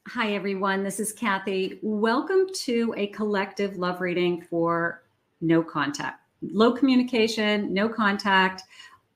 Hi, everyone. This is Kathy. Welcome to a collective love reading for no contact, low communication, no contact,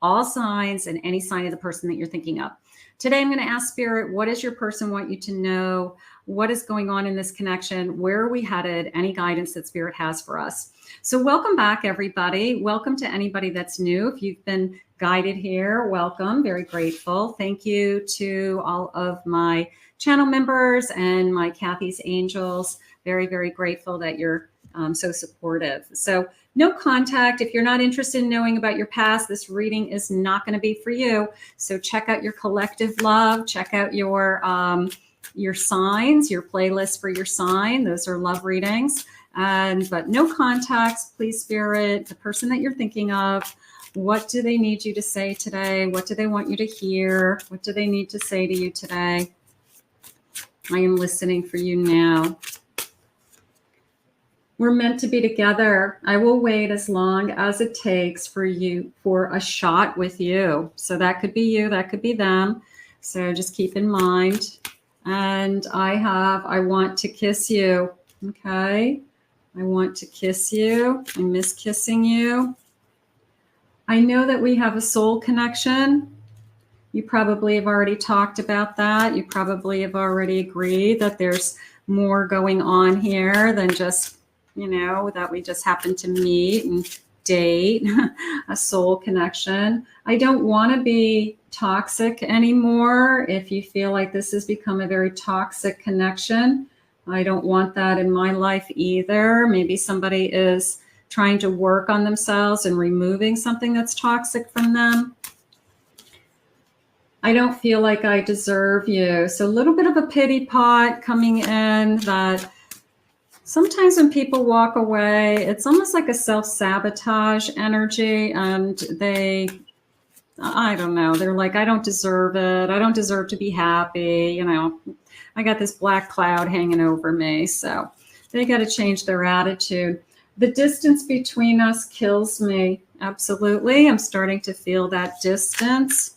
all signs and any sign of the person that you're thinking of. Today, I'm going to ask Spirit, what does your person want you to know? What is going on in this connection? Where are we headed? Any guidance that Spirit has for us? So welcome back, everybody. Welcome to anybody that's new. If you've been guided here, welcome. Very grateful. Thank you to all of my channel members and my Kathy's Angels. Very, very grateful that you're so supportive. So no contact. If you're not interested in knowing about your past, this reading is not going to be for you. So check out your collective love. Check out your signs, your playlist for your sign. Those are love readings. But no contacts, please, Spirit. The person that you're thinking of, what do they need you to say today? What do they want you to hear? What do they need to say to you today? I am listening for you now. We're meant to be together. I will wait as long as it takes for you, for a shot with you. So that could be you, that could be them. So just keep in mind. And I want to kiss you. Okay. I want to kiss you. I miss kissing you. I know that we have a soul connection. You probably have already talked about that. You probably have already agreed that there's more going on here than just, that we just happen to meet and date, a soul connection. I don't want to be toxic anymore. If you feel like this has become a very toxic connection, I don't want that in my life either. Maybe somebody is trying to work on themselves and removing something that's toxic from them. I don't feel like I deserve you. So a little bit of a pity pot coming in, that sometimes when people walk away, it's almost like a self-sabotage energy, and I don't know, they're like, I don't deserve it. I don't deserve to be happy. I got this black cloud hanging over me. So they got to change their attitude. The distance between us kills me. Absolutely. I'm starting to feel that distance.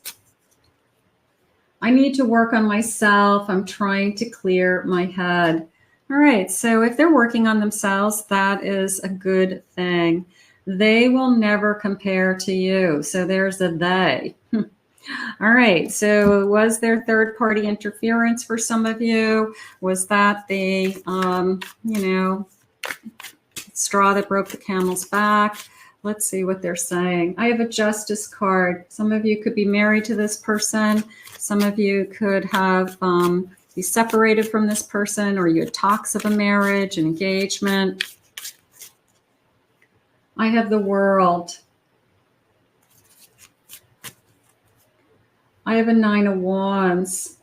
I need to work on myself. I'm trying to clear my head. All right. So if they're working on themselves, that is a good thing. They will never compare to you. So there's a they. All right. So was there third party interference for some of you? Was that the, straw that broke the camel's back? Let's see what they're saying. I have a justice card. Some of you could be married to this person. Some of you could have be separated from this person, or you had talks of a marriage, an engagement. I have the World. I have a 9 of Wands.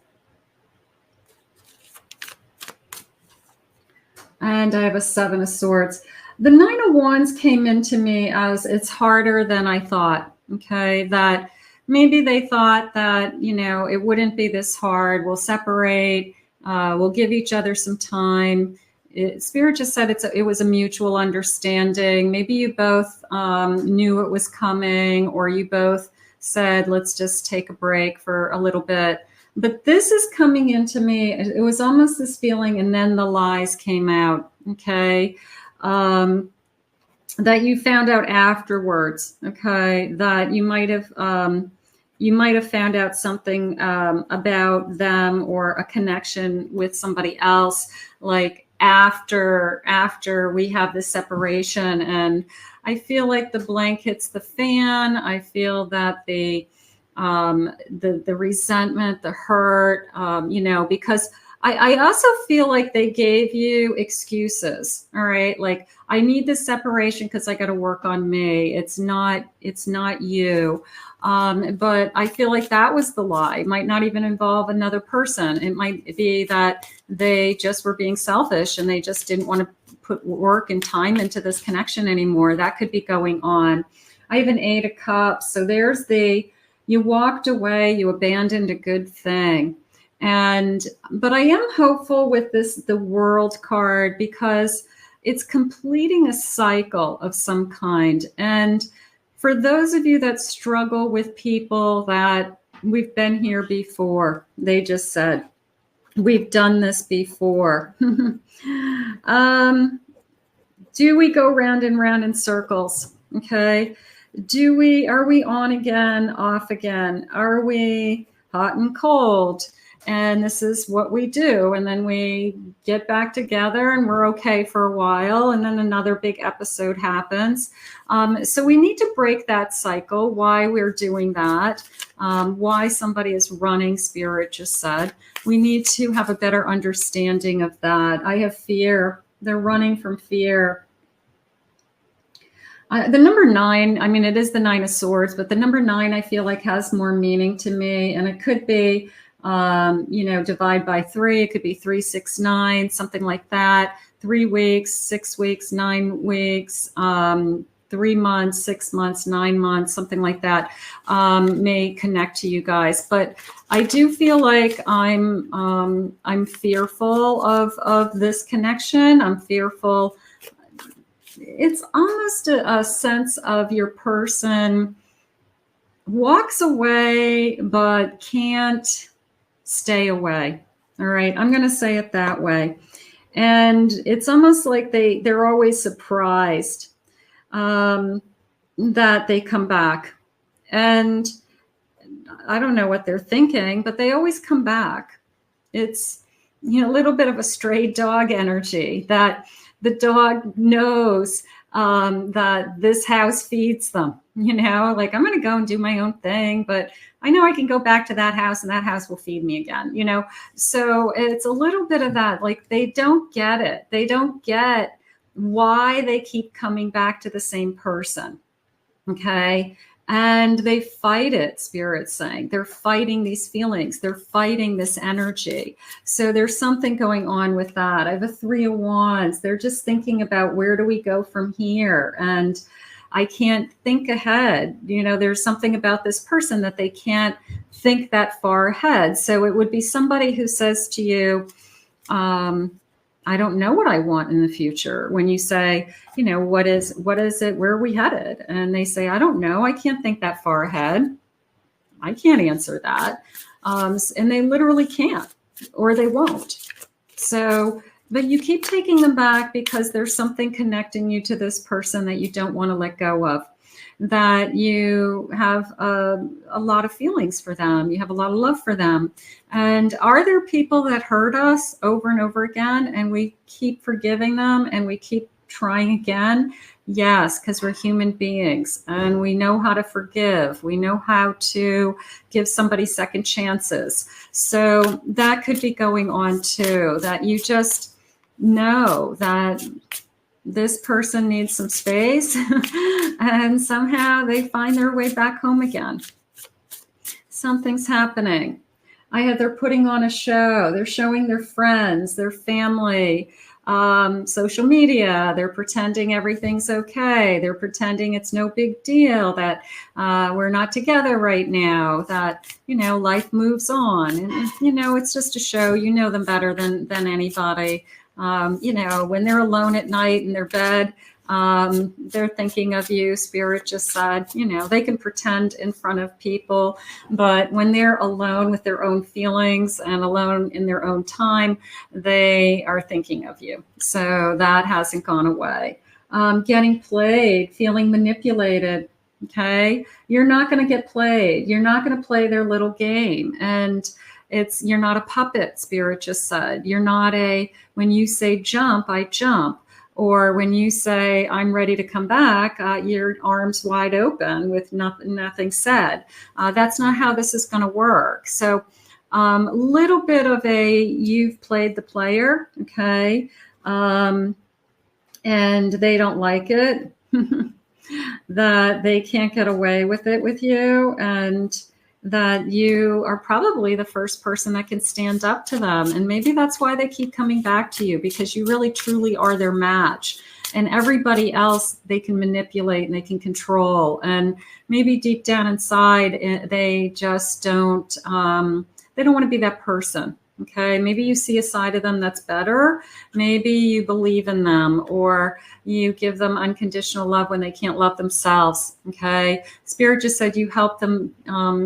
And I have a 7 of Swords. The 9 of Wands came into me as it's harder than I thought. Okay, that maybe they thought that, it wouldn't be this hard. We'll separate. We'll give each other some time. Spirit just said it was a mutual understanding. Maybe you both knew it was coming, or you both said, let's just take a break for a little bit. But this is coming into me. It was almost this feeling, and then the lies came out. Okay. That you found out afterwards. Okay. That you might have found out something about them, or a connection with somebody else, like after we have this separation. And I feel like the blank hits the fan. I feel that the resentment, the hurt, because I also feel like they gave you excuses. All right. Like, I need this separation because I got to work on me. It's not you. But I feel like that was the lie. It might not even involve another person. It might be that they just were being selfish and they just didn't want to put work and time into this connection anymore. That could be going on. I have an 8 of Cups. So there's you walked away, you abandoned a good thing. But I am hopeful with the World card, because it's completing a cycle of some kind. And for those of you that struggle with people that we've been here before, they just said, We've done this before. Do we go round and round in circles? Okay. Are we on again, off again? Are we hot and cold? And this is what we do. And then we get back together and we're okay for a while. And then another big episode happens. So we need to break that cycle, why we're doing that, why somebody is running, Spirit just said. We need to have a better understanding of that. I have fear. They're running from fear. The number 9, I mean, it is the 9 of Swords, but the number 9, I feel like has more meaning to me. And it could be, divide by 3. It could be 3, 6, 9, something like that. 3 weeks, 6 weeks, 9 weeks, 3 months, 6 months, 9 months, something like that, may connect to you guys. But I do feel like I'm fearful of this connection. I'm fearful. It's almost a sense of your person walks away but can't stay away. All right, I'm going to say it that way. And it's almost like they're always surprised that they come back. And I don't know what they're thinking, but they always come back. It's, a little bit of a stray dog energy that the dog knows that this house feeds them, like I'm going to go and do my own thing, but I know I can go back to that house and that house will feed me again, So it's a little bit of that, like they don't get it. They don't get why they keep coming back to the same person. Okay. And they fight it, Spirit's saying. They're fighting these feelings. They're fighting this energy. So there's something going on with that. I have a 3 of Wands. They're just thinking about where do we go from here? And I can't think ahead. There's something about this person that they can't think that far ahead. So it would be somebody who says to you, I don't know what I want in the future. When you say, what is it? Where are we headed? And they say, I don't know. I can't think that far ahead. I can't answer that. And they literally can't, or they won't. So, but you keep taking them back because there's something connecting you to this person that you don't want to let go of, that you have a lot of feelings for them. You have a lot of love for them. And are there people that hurt us over and over again and we keep forgiving them and we keep trying again? Yes, because we're human beings and we know how to forgive. We know how to give somebody second chances. So that could be going on too, that you just know that this person needs some space and somehow they find their way back home again. Something's happening. They're putting on a show. They're showing their friends, their family, social media. They're pretending everything's okay. They're pretending it's no big deal, that we're not together right now, that, life moves on. And, it's just a show. You know them better than anybody. When they're alone at night in their bed, they're thinking of you. Spirit just said, they can pretend in front of people, but when they're alone with their own feelings and alone in their own time, they are thinking of you. So that hasn't gone away. Getting played, feeling manipulated. Okay. You're not going to get played. You're not going to play their little game. And you're not a puppet, Spirit just said. You're not when you say jump, I jump. Or when you say, I'm ready to come back, your arms wide open with nothing said. That's not how this is going to work. So a little bit of you've played the player, okay? And they don't like it, that they can't get away with it with you, and that you are probably the first person that can stand up to them. And maybe that's why they keep coming back to you, because you really truly are their match. And everybody else they can manipulate and they can control. And maybe deep down inside, they just don't want to be that person. Okay, maybe you see a side of them that's better. Maybe you believe in them, or you give them unconditional love when they can't love themselves. Okay, Spirit just said you help them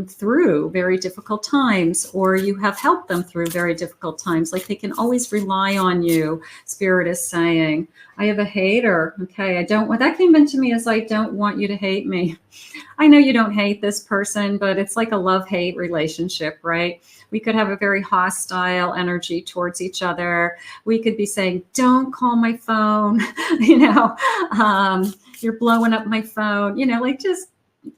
through very difficult times, or you have helped them through very difficult times. Like they can always rely on you. Spirit is saying, I have a hater. Okay, I don't want, that came into me as I don't want you to hate me. I know you don't hate this person, but it's like a love-hate relationship, right? We could have a very hostile energy towards each other. We could be saying, don't call my phone, you're blowing up my phone, like just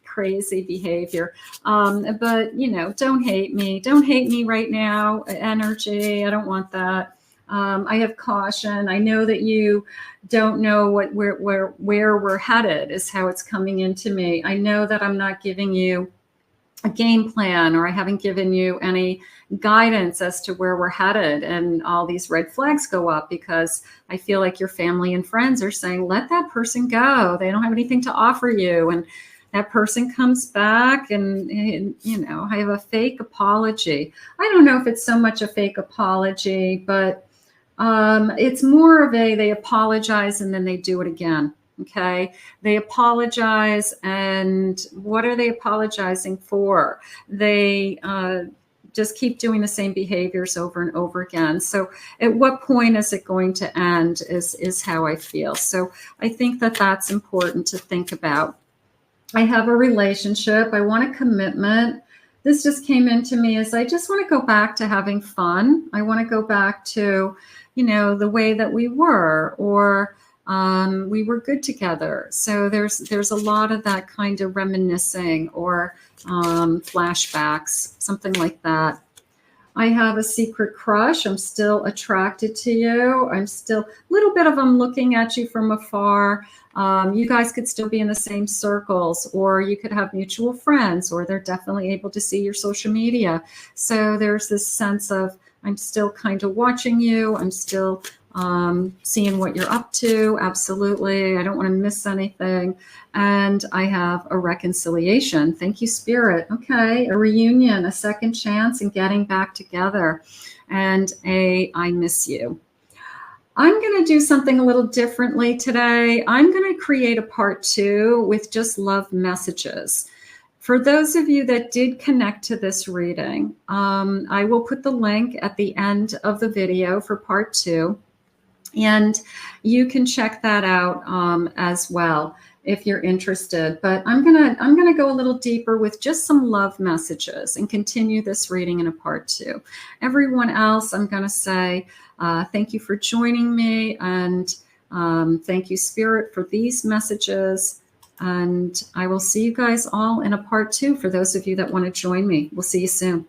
crazy behavior. But, don't hate me. Don't hate me right now. Energy, I don't want that. I have caution. I know that you don't know where we're headed is how it's coming into me. I know that I'm not giving you a game plan, or I haven't given you any guidance as to where we're headed, and all these red flags go up because I feel like your family and friends are saying, let that person go. They don't have anything to offer you. And that person comes back and I have a fake apology. I don't know if it's so much a fake apology, but it's more of they apologize and then they do it again. Okay, they apologize, and what are they apologizing for? They just keep doing the same behaviors over and over again. So at what point is it going to end is how I feel. So I think that that's important to think about. I have a relationship. I want a commitment. This just came into me as I just want to go back to having fun. I want to go back to, the way that we were, or we were good together. So there's a lot of that kind of reminiscing, or flashbacks, something like that. I have a secret crush. I'm still attracted to you. I'm still a little bit of I'm looking at you from afar. You guys could still be in the same circles, or you could have mutual friends, or they're definitely able to see your social media. So there's this sense of I'm still kind of watching you. I'm still seeing what you're up to. Absolutely. I don't want to miss anything. And I have a reconciliation. Thank you, Spirit. Okay. A reunion, a second chance, and getting back together. And I miss you. I'm going to do something a little differently today. I'm going to create a part 2 with just love messages. For those of you that did connect to this reading, I will put the link at the end of the video for part 2. And you can check that out as well if you're interested. But I'm gonna go a little deeper with just some love messages and continue this reading in a part 2. Everyone else, I'm gonna say thank you for joining me, and thank you, Spirit, for these messages. And I will see you guys all in a part 2 for those of you that want to join me. We'll see you soon.